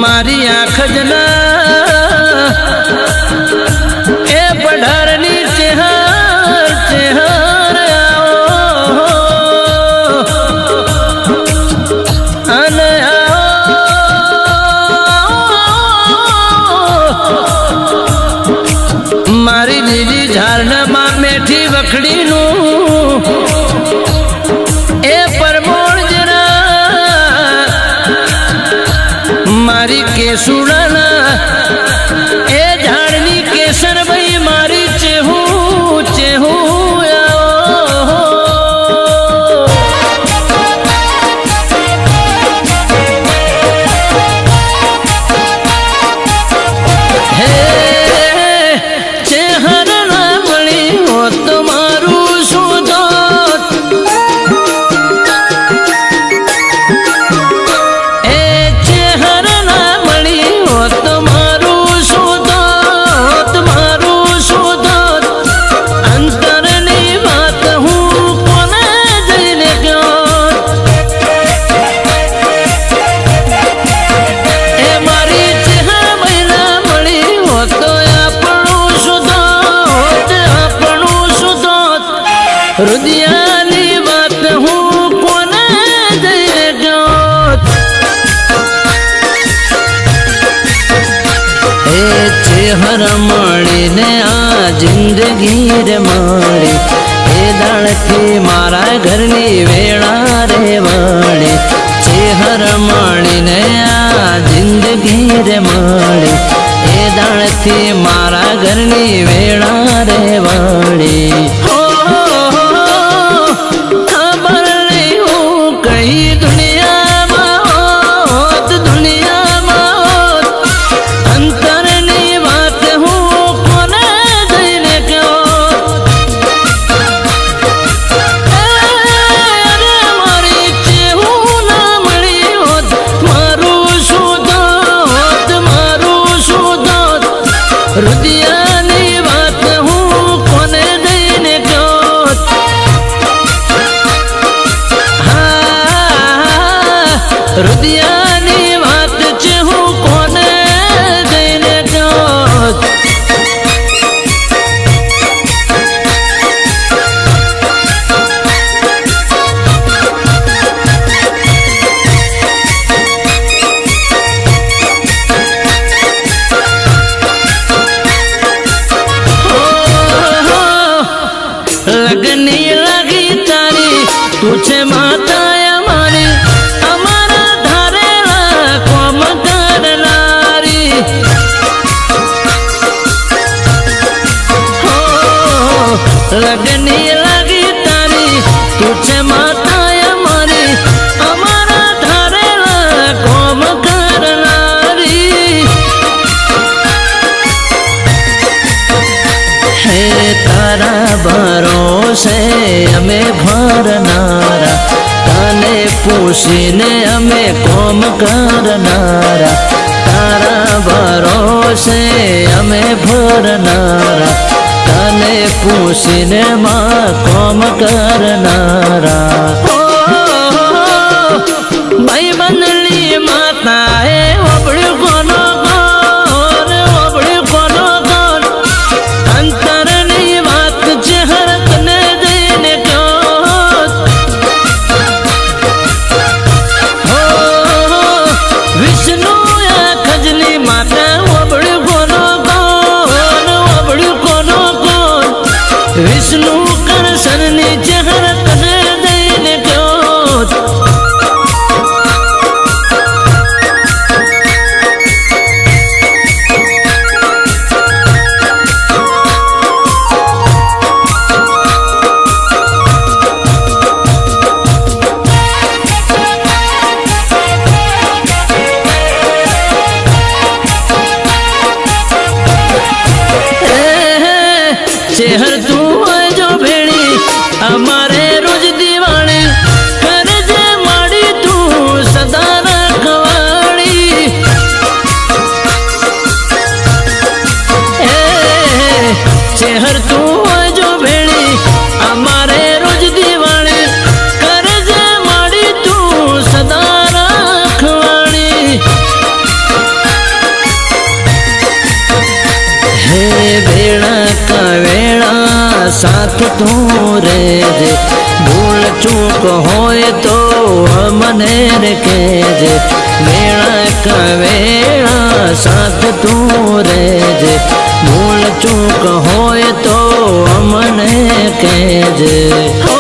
मारी आँख जना ए पढ़ारनी चेहर चेहर आओ अने आओ मारी दीदी झारना माँ मेठी वखड़ी नू ए परमोड़ जना मारी केसुड़ना ए झाड़नी केसर भाई मारी चेहू चेहू हे चेहर ना मળી हो तुम्हारू सुधो रुदियानी बात हूँ कोने जैने जोत ए चेहर मળી ने आ जिंदगी रे मारी ए दाड़ थी मारा घरनी वेळा रे वाળી चेहर मળી ने आ जिंदगी रे मारी ए दाड़ थी मारा घरनी वेळा रे वाળી रुदियानी बात हूँ कोने देने जोत हाँ रुदियानी बात चहू कोने देने जोत लगनी लगी तारी तुझे माता हमारी हमारा धारेला कोम करनारी हो लगनी लगी तारी तुझे माता हमारी हमारा धारेला कोम करनारी हे तारा भरोसे हमें भरनारा तने पूछीने हमें कोम करनारा तारा भरोसे हमें भरनारा तने पूछीने माँ कोम करनारा भाई बंदली माता है ओबड़ी कोनो कौन ओबड़ी कोनो कौन अंतर चेहर तने देने जोत हो विष्णु या खजली माता ओबड़ी कोनो कौन विष्णु कर सरनी चेहर तने देने जोत चेहर तू जो भेड़ी हमारे रोज दीवानी कर जे माड़ी तू सदा रखवाड़ी चेहर तू जो भेड़ी साथ तू रेजे भूल चूक होए तो अमने रे कहजे वेळा कवेळा साथ तू रेजे भूल चूक होए तो अमने कहजे।